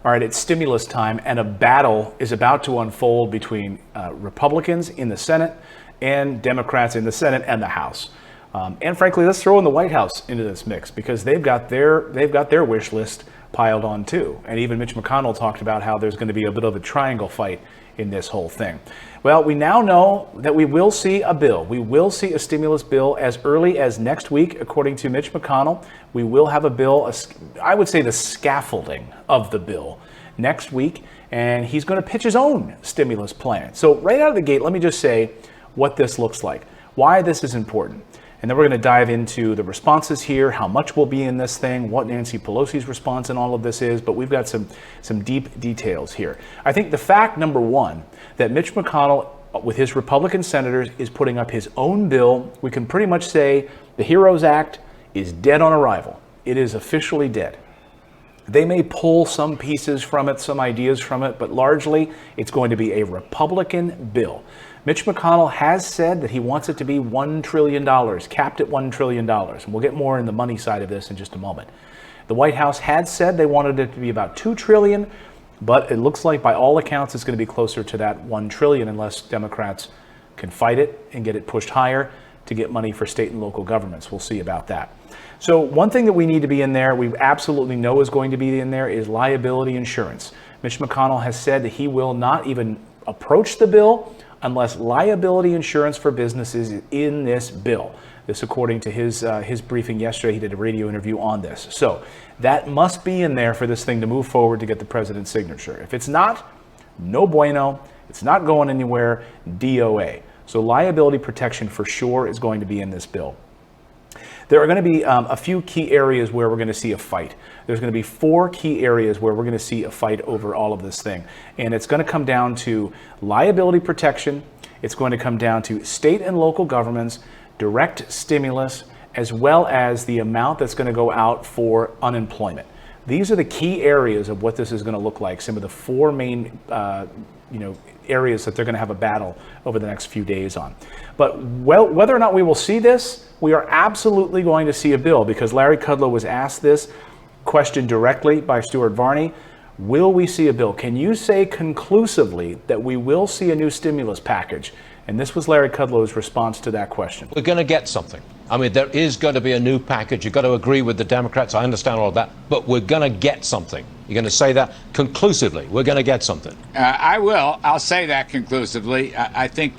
All right, it's stimulus time, and a battle is about to unfold between Republicans in the Senate and Democrats in the Senate and the House. And frankly, let's throw in the White House into this mix, because they've got their wish list piled on too. And even Mitch McConnell talked about how there's going to be a bit of a triangle fight in this whole thing. Well, we now know that we will see a bill. We will see a stimulus bill as early as next week, according to Mitch McConnell. We will have a bill, I would say the scaffolding of the bill, next week, and he's going to pitch his own stimulus plan. So right out of the gate, let me just say what this looks like, why this is important. And then we're going to dive into the responses here, how much will be in this thing, what Nancy Pelosi's response in all of this is, but we've got some deep details here. I think the fact, number one, that Mitch McConnell, with his Republican senators, is putting up his own bill, we can pretty much say the HEROES Act is dead on arrival. It is officially dead. They may pull some pieces from it, some ideas from it, but largely it's going to be a Republican bill. Mitch McConnell has said that he wants it to be $1 trillion, capped at $1 trillion. And we'll get more in the money side of this in just a moment. The White House had said they wanted it to be about $2 trillion, but it looks like by all accounts it's going to be closer to that $1 trillion unless Democrats can fight it and get it pushed higher to get money for state and local governments. We'll see about that. So one thing that we need to be in there, we absolutely know is going to be in there, is liability insurance. Mitch McConnell has said that he will not even approach the bill unless liability insurance for businesses is in this bill. This, according to his briefing yesterday, he did a radio interview on this. So that must be in there for this thing to move forward to get the president's signature. If it's not, no bueno. It's not going anywhere. DOA. So liability protection for sure is going to be in this bill. There are going to be a few key areas where we're going to see a fight. There's going to be 4 key areas where we're going to see a fight over all of this thing. And it's going to come down to liability protection. It's going to come down to state and local governments, direct stimulus, as well as the amount that's going to go out for unemployment. These are the key areas of what this is going to look like. Some of the 4 main areas that they're going to have a battle over the next few days on. But whether or not we will see this, we are absolutely going to see a bill, because Larry Kudlow was asked this question directly by Stuart Varney. Will we see a bill? Can you say conclusively that we will see a new stimulus package? And this was Larry Kudlow's response to that question. We're going to get something. I mean, there is going to be a new package. You've got to agree with the Democrats. I understand all of that. But we're going to get something. You're going to say that conclusively. We're going to get something. I will. I'll say that conclusively. I think,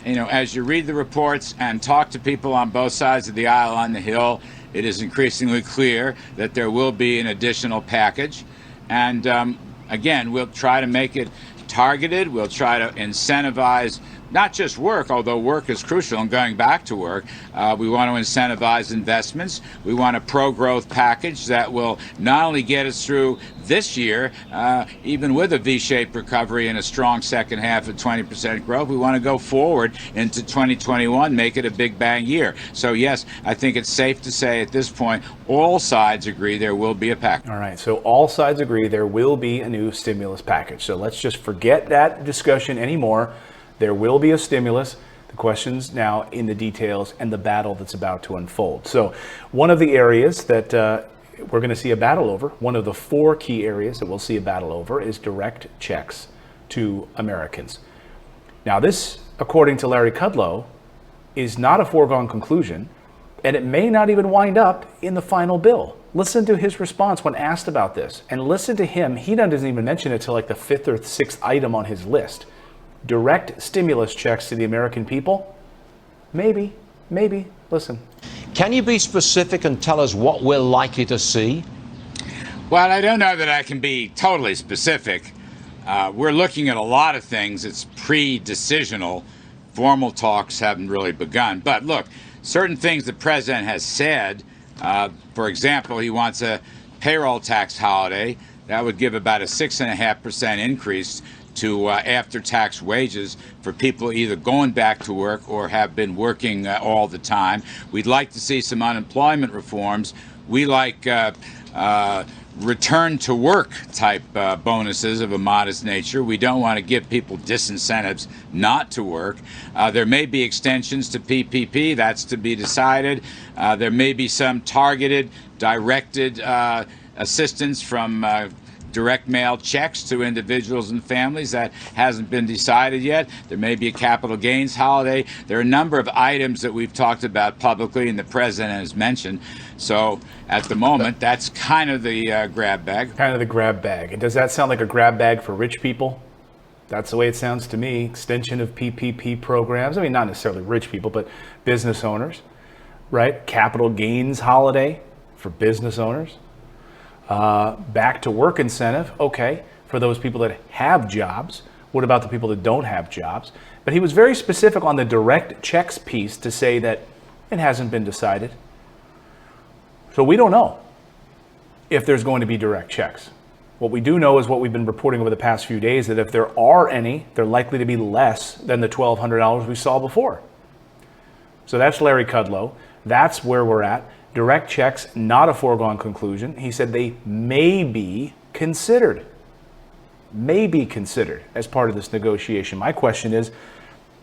as you read the reports and talk to people on both sides of the aisle on the Hill, it is increasingly clear that there will be an additional package. And again, we'll try to make it targeted. We'll try to incentivize not just work, although work is crucial in going back to work. We want to incentivize investments. We want a pro-growth package that will not only get us through this year, even with a V-shaped recovery and a strong second half of 20% growth, we want to go forward into 2021, make it a big bang year. So yes, I think it's safe to say at this point, all sides agree there will be a package. All right, so all sides agree there will be a new stimulus package. So let's just forget that discussion anymore. There will be a stimulus. The question's now in the details and the battle that's about to unfold. So one of the areas that we're going to see a battle over, one of the 4 key areas that we'll see a battle over, is direct checks to Americans. Now this, according to Larry Kudlow, is not a foregone conclusion, and it may not even wind up in the final bill. Listen to his response when asked about this, and listen to him. He doesn't even mention it till like the 5th or 6th item on his list. Direct stimulus checks to the American people? Maybe. Listen. Can you be specific and tell us what we're likely to see? Well, I don't know that I can be totally specific. We're looking at a lot of things. It's pre-decisional. Formal talks haven't really begun. But look, certain things the president has said, for example, he wants a payroll tax holiday. That would give about a 6.5% increase to after-tax wages for people either going back to work or have been working all the time. We'd like to see some unemployment reforms. We like return to work type bonuses of a modest nature. We don't want to give people disincentives not to work. There may be extensions to PPP. That's to be decided. There may be some targeted, directed assistance from direct mail checks to individuals and families. That hasn't been decided yet. There may be a capital gains holiday. There are a number of items that we've talked about publicly and the president has mentioned. So at the moment, that's kind of the grab bag. Kind of the grab bag. And does that sound like a grab bag for rich people? That's the way it sounds to me. Extension of PPP programs. I mean, not necessarily rich people, but business owners, right? Capital gains holiday for business owners. Back to work incentive. Okay, for those people that have jobs. What about the people that don't have jobs? But he was very specific on the direct checks piece to say that it hasn't been decided. So we don't know if there's going to be direct checks. What we do know is what we've been reporting over the past few days, that if there are any, they're likely to be less than the $1,200 we saw before. So that's Larry Kudlow. That's where we're at. Direct checks, not a foregone conclusion. He said they may be considered. May be considered as part of this negotiation. My question is,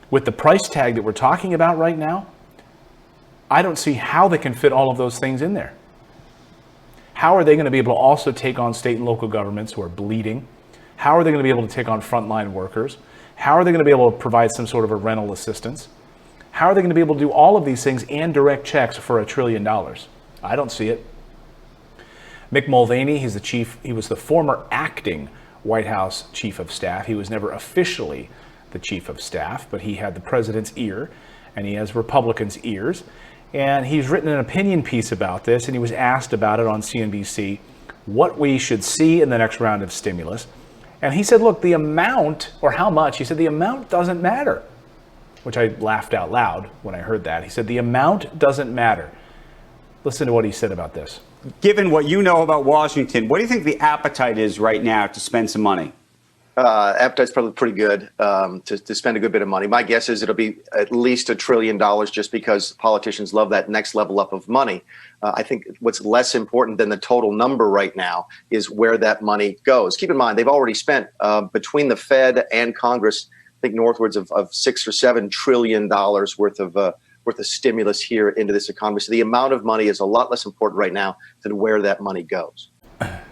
with the price tag that we're talking about right now, I don't see how they can fit all of those things in there. How are they going to be able to also take on state and local governments who are bleeding? How are they going to be able to take on frontline workers? How are they going to be able to provide some sort of a rental assistance? How are they going to be able to do all of these things and direct checks for $1 trillion? I don't see it. Mick Mulvaney, he was the former acting White House chief of staff. He was never officially the chief of staff, but he had the president's ear and he has Republicans' ears. And he's written an opinion piece about this, and he was asked about it on CNBC, what we should see in the next round of stimulus. And he said, look, the amount, or how much, he said the amount doesn't matter, which I laughed out loud when I heard that. He said the amount doesn't matter. Listen to what he said about this. Given what you know about Washington, what do you think the appetite is right now to spend some money? Appetite's probably pretty good to spend a good bit of money. My guess is it'll be at least $1 trillion just because politicians love that next level up of money. I think what's less important than the total number right now is where that money goes. Keep in mind, they've already spent between the Fed and Congress, I think northwards of $6 or $7 trillion worth of stimulus here into this economy. So the amount of money is a lot less important right now than where that money goes.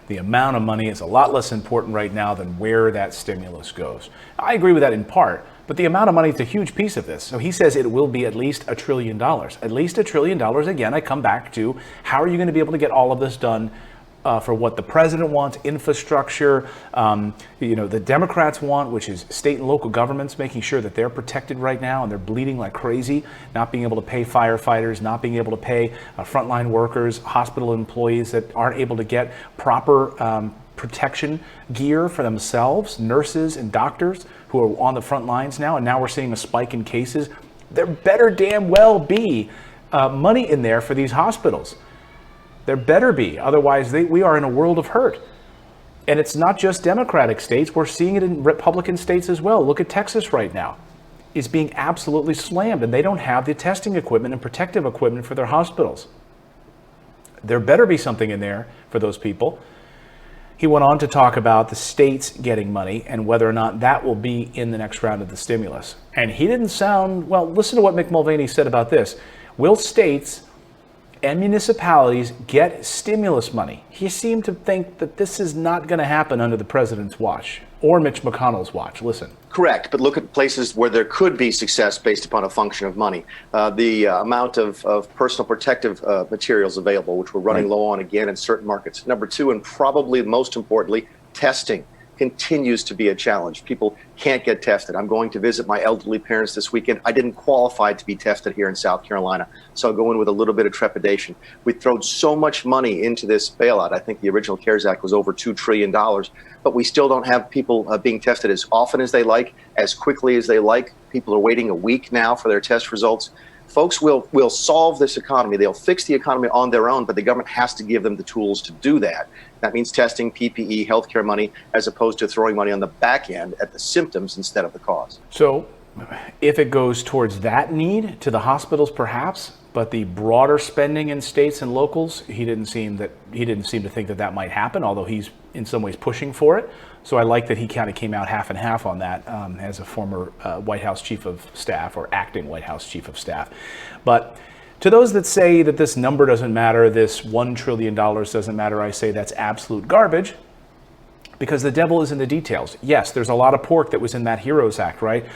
The amount of money is a lot less important right now than where that stimulus goes. I agree with that in part, but the amount of money is a huge piece of this. So he says it will be at least $1 trillion. At least $1 trillion. Again, I come back to how are you going to be able to get all of this done for what the president wants, infrastructure, the Democrats want, which is state and local governments making sure that they're protected right now and they're bleeding like crazy, not being able to pay firefighters, not being able to pay frontline workers, hospital employees that aren't able to get proper protection gear for themselves, nurses and doctors who are on the front lines now, and now we're seeing a spike in cases. There better damn well be money in there for these hospitals. There better be. Otherwise, we are in a world of hurt. And it's not just Democratic states. We're seeing it in Republican states as well. Look at Texas right now. It's being absolutely slammed, and they don't have the testing equipment and protective equipment for their hospitals. There better be something in there for those people. He went on to talk about the states getting money and whether or not that will be in the next round of the stimulus. And he didn't sound, well, listen to what Mick Mulvaney said about this. Will states and municipalities get stimulus money? He seemed to think that this is not going to happen under the president's watch or Mitch McConnell's watch. Listen. Correct, but look at places where there could be success based upon a function of money. The amount of personal protective materials available, which we're running low on again in certain markets. Number two, and probably most importantly, testing continues to be a challenge. People can't get tested. I'm going to visit my elderly parents this weekend. I didn't qualify to be tested here in South Carolina, so I'll go in with a little bit of trepidation. We thrown so much money into this bailout. I think the original CARES Act was over $2 trillion, but we still don't have people being tested as often as they like, as quickly as they like. People are waiting a week now for their test results. Folks will solve this economy. They'll fix the economy on their own, but the government has to give them the tools to do that. That means testing, PPE, healthcare money, as opposed to throwing money on the back end at the symptoms instead of the cause. So if it goes towards that need to the hospitals, perhaps, but the broader spending in states and locals, he didn't seem to think that might happen, although he's in some ways pushing for it. So I like that he kind of came out half and half on that as a former White House chief of staff or acting White House chief of staff. But to those that say that this number doesn't matter, this $1 trillion doesn't matter, I say that's absolute garbage, because the devil is in the details. Yes, there's a lot of pork that was in that HEROES Act, right?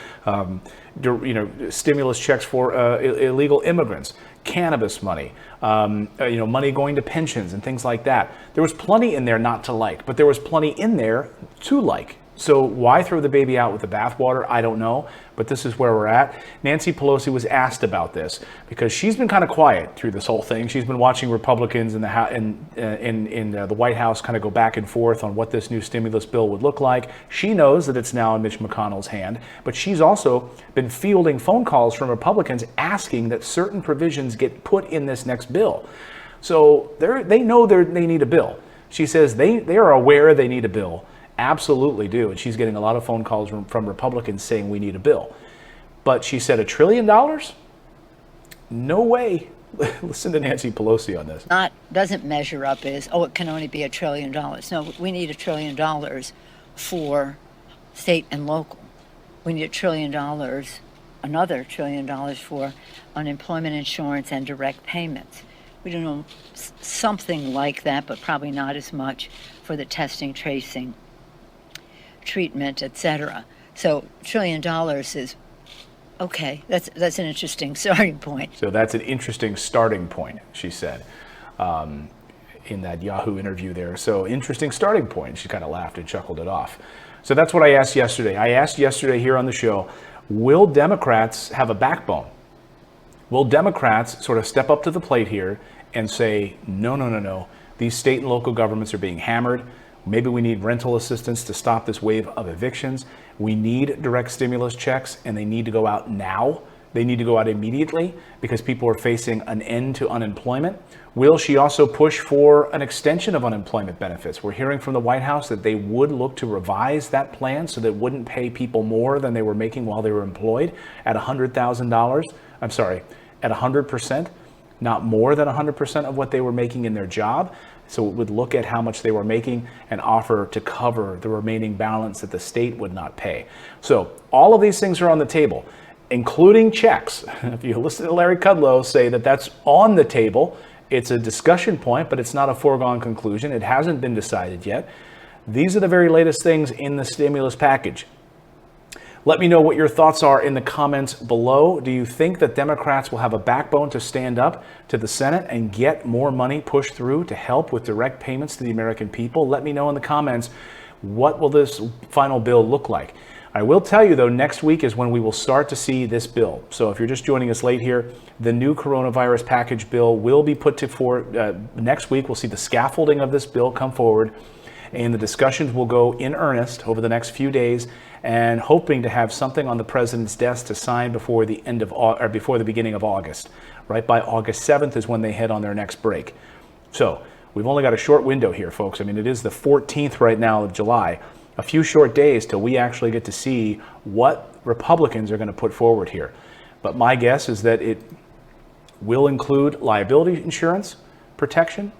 Stimulus checks for illegal immigrants, cannabis money, money going to pensions and things like that. There was plenty in there not to like, but there was plenty in there to like. So why throw the baby out with the bathwater? I don't know, but this is where we're at. Nancy Pelosi was asked about this because she's been kind of quiet through this whole thing. She's been watching Republicans in the White House kind of go back and forth on what this new stimulus bill would look like. She knows that it's now in Mitch McConnell's hand, but she's also been fielding phone calls from Republicans asking that certain provisions get put in this next bill. So they know they need a bill. She says they are aware they need a bill. Absolutely do. And she's getting a lot of phone calls from Republicans saying we need a bill. But she said $1 trillion? No way. Listen to Nancy Pelosi on this. Doesn't measure up as, it can only be $1 trillion. No, we need $1 trillion for state and local. We need $1 trillion, another $1 trillion for unemployment insurance and direct payments. We don't know, something like that, but probably not as much for the testing, tracing, treatment, etc. So $1 trillion is okay. That's an interesting starting point. So that's an interesting starting point, she said, in that Yahoo interview there. So interesting starting point. She kind of laughed and chuckled it off. So that's what I asked yesterday. I asked yesterday here on the show, will Democrats have a backbone? Will Democrats sort of step up to the plate here and say, no, these state and local governments are being hammered. Maybe we need rental assistance to stop this wave of evictions. We need direct stimulus checks, and they need to go out now. They need to go out immediately because people are facing an end to unemployment. Will she also push for an extension of unemployment benefits? We're hearing from the White House that they would look to revise that plan so that it wouldn't pay people more than they were making while they were employed at $100,000. I'm sorry, at 100%, not more than 100% of what they were making in their job. So it would look at how much they were making and offer to cover the remaining balance that the state would not pay. So all of these things are on the table, including checks. If you listen to Larry Kudlow say that that's on the table, it's a discussion point, but it's not a foregone conclusion. It hasn't been decided yet. These are the very latest things in the stimulus package. Let me know what your thoughts are in the comments below. Do you think that Democrats will have a backbone to stand up to the Senate and get more money pushed through to help with direct payments to the American people? Let me know in the comments, what will this final bill look like? I will tell you, though, next week is when we will start to see this bill. So if you're just joining us late here, the new coronavirus package bill will be put to next week. We'll see the scaffolding of this bill come forward, and the discussions will go in earnest over the next few days, and hoping to have something on the president's desk to sign before the beginning of August. Right by August 7th is when they head on their next break. So we've only got a short window here, folks. I mean, it is the 14th right now of July. A few short days till we actually get to see what Republicans are going to put forward here. But my guess is that it will include liability insurance protection,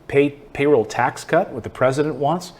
payroll tax cut, what the president wants.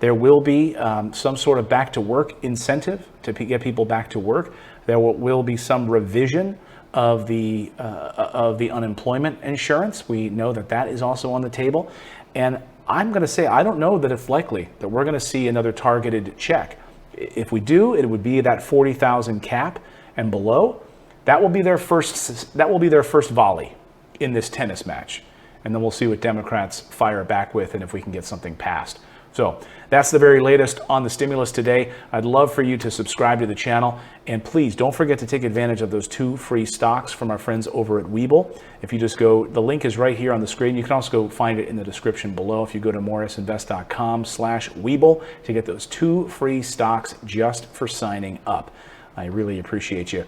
There will be some sort of back to work incentive to get people back to work. There will be some revision of the unemployment insurance. We know that is also on the table. And I'm going to say, I don't know that it's likely that we're going to see another targeted check. If we do, it would be that 40,000 cap and below. That will be their first volley in this tennis match. And then we'll see what Democrats fire back with and if we can get something passed. So that's the very latest on the stimulus today. I'd love for you to subscribe to the channel. And please don't forget to take advantage of those 2 free stocks from our friends over at Webull. If you just go, the link is right here on the screen. You can also go find it in the description below if you go to morrisinvest.com/Webull to get those 2 free stocks just for signing up. I really appreciate you.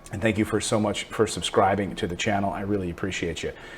And thank you so much for subscribing to the channel. I really appreciate you.